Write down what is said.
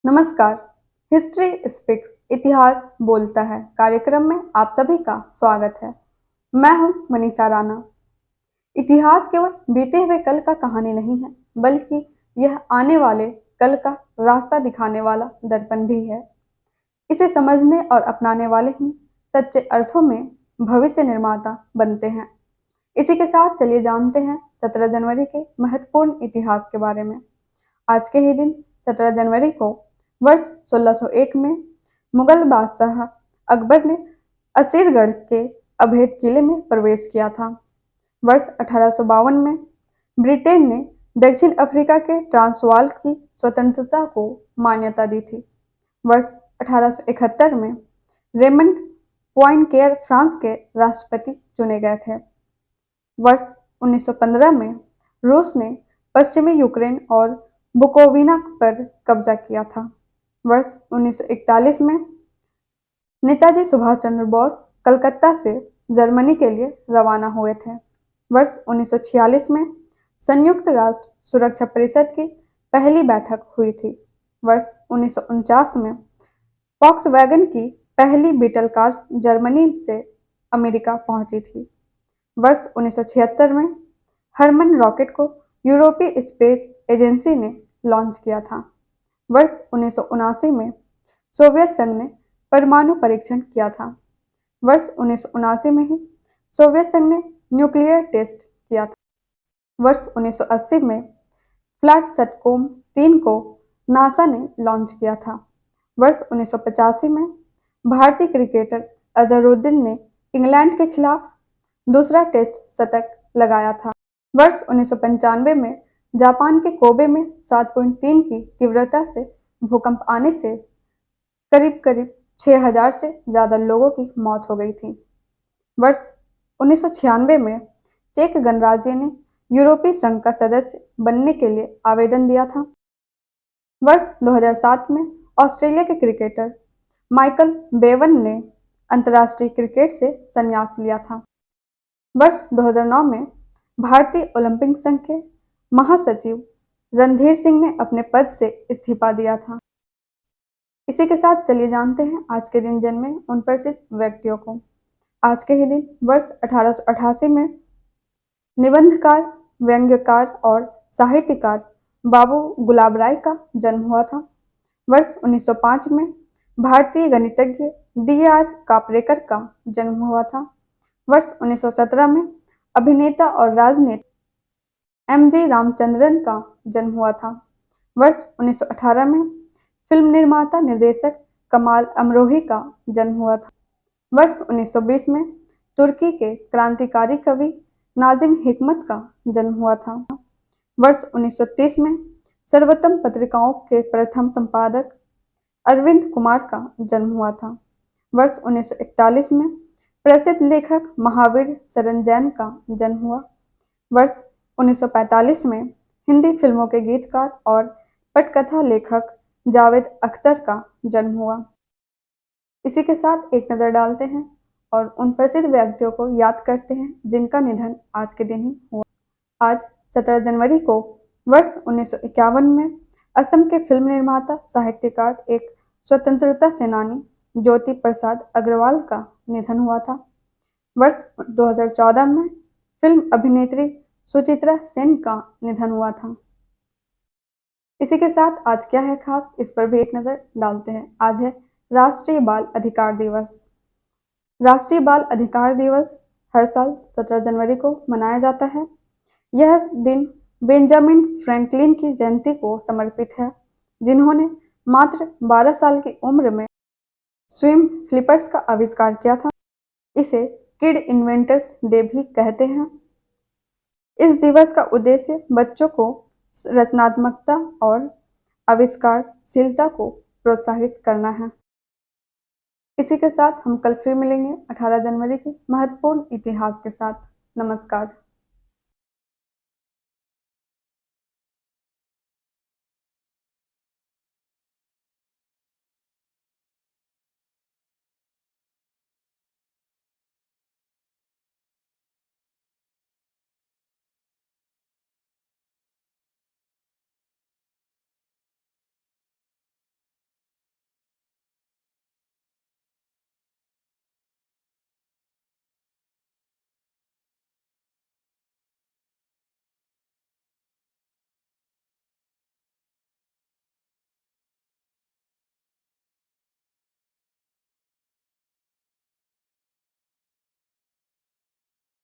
नमस्कार। History speaks इतिहास बोलता है कार्यक्रम में आप सभी का स्वागत है। मैं हूं मनीषा राणा। इतिहास केवल बीते हुए कल का कहानी नहीं है, बल्कि यह आने वाले कल का रास्ता दिखाने वाला दर्पण भी है। इसे समझने और अपनाने वाले ही सच्चे अर्थों में भविष्य निर्माता बनते हैं। इसी के साथ चलिए जानते हैं 17 जनवरी के महत्वपूर्ण इतिहास के बारे में। आज के ही दिन 17 जनवरी को वर्ष 1601 में मुगल बादशाह अकबर ने असीरगढ़ के अभेद किले में प्रवेश किया था। वर्ष 1852 में ब्रिटेन ने दक्षिण अफ्रीका के ट्रांसवाल की स्वतंत्रता को मान्यता दी थी। वर्ष 1871 में रेमंड पॉइनकेयर फ्रांस के राष्ट्रपति चुने गए थे। वर्ष 1915 में रूस ने पश्चिमी यूक्रेन और बुकोविना पर कब्जा किया था। वर्ष 1941 में नेताजी सुभाष चंद्र बोस कलकत्ता से जर्मनी के लिए रवाना हुए थे। वर्ष 1946 में संयुक्त राष्ट्र सुरक्षा परिषद की पहली बैठक हुई थी। वर्ष 1949 में वॉक्सवैगन की पहली बीटल कार जर्मनी से अमेरिका पहुंची थी। वर्ष 1976 में हरमन रॉकेट को यूरोपीय स्पेस एजेंसी ने लॉन्च किया था। वर्ष 1979 में सोवियत संघ ने परमाणु परीक्षण किया था। वर्ष 1979 में ही सोवियत संघ ने न्यूक्लियर टेस्ट किया था। वर्ष 1980 में फ्लैट सैटकॉम 3 को नासा ने लॉन्च किया था। वर्ष 1985 में भारतीय क्रिकेटर अजहरुद्दीन ने इंग्लैंड के खिलाफ दूसरा टेस्ट शतक लगाया था। वर्ष 1995 में जापान के कोबे में 7.3 की तीव्रता से भूकंप आने से करीब 6000 से ज़्यादा लोगों की मौत हो गई थी। वर्ष 1996 में चेक गणराज्य ने यूरोपीय संघ का सदस्य बनने के लिए आवेदन दिया था। वर्ष 2007 में ऑस्ट्रेलिया के क्रिकेटर माइकल बेवन ने अंतर्राष्ट्रीय क्रिकेट से संन्यास लिया था। वर्ष 2009 में भारतीय ओलंपिक संघ के महासचिव रणधीर सिंह ने अपने पद से इस्तीफा दिया था। इसी के साथ चलिए जानते हैं आज के दिन जन्मे उन प्रसिद्ध व्यक्तियों को। आज के ही दिन वर्ष 1888 में निबंधकार, व्यंग्यकार और साहित्यकार बाबू गुलाब राय का जन्म हुआ था। वर्ष 1905 में भारतीय गणितज्ञ D.R. कापरेकर का जन्म हुआ था। वर्ष 1917 में अभिनेता और राजनेता M.G. रामचंद्रन का जन्म हुआ था। वर्ष 1918 में फिल्म निर्माता निर्देशक कमाल अमरोही का जन्म हुआ था। वर्ष 1920 में तुर्की के क्रांतिकारी कवि नाजिम हिकमत का जन्म हुआ था। वर्ष 1930 में सर्वोत्तम पत्रिकाओं के प्रथम संपादक अरविंद कुमार का जन्म हुआ था। वर्ष 1941 में प्रसिद्ध लेखक महावीर शरण जैन का जन्म हुआ। वर्ष 1945 में हिंदी फिल्मों के गीतकार और पटकथा लेखक जावेद अख्तर का जन्म हुआ। इसी के साथ एक नज़र डालते हैं और उन प्रसिद्ध व्यक्तियों को याद करते हैं जिनका निधन आज के दिन ही हुआ। आज 17 जनवरी को वर्ष 1951 में असम के फिल्म निर्माता, साहित्यकार, एक स्वतंत्रता सेनानी ज्योति प्रसाद अग्रवाल का निधन हुआ था। वर्ष 2014 में फिल्म अभिनेत्री सुचित्रा सेन का निधन हुआ था। इसी के साथ आज क्या है खास, इस पर भी एक नज़र डालते हैं। आज है राष्ट्रीय बाल अधिकार दिवस। राष्ट्रीय बाल अधिकार दिवस हर साल 17 जनवरी को मनाया जाता है। यह दिन बेंजामिन फ्रैंकलिन की जयंती को समर्पित है, जिन्होंने मात्र 12 साल की उम्र में स्विम फ्लिपर्स का आविष्कार किया था। इसे किड इन्वेंटर्स डे भी कहते हैं। इस दिवस का उद्देश्य बच्चों को रचनात्मकता और आविष्कारशीलता को प्रोत्साहित करना है। इसी के साथ हम कल फिर मिलेंगे 18 जनवरी के महत्वपूर्ण इतिहास के साथ। नमस्कार।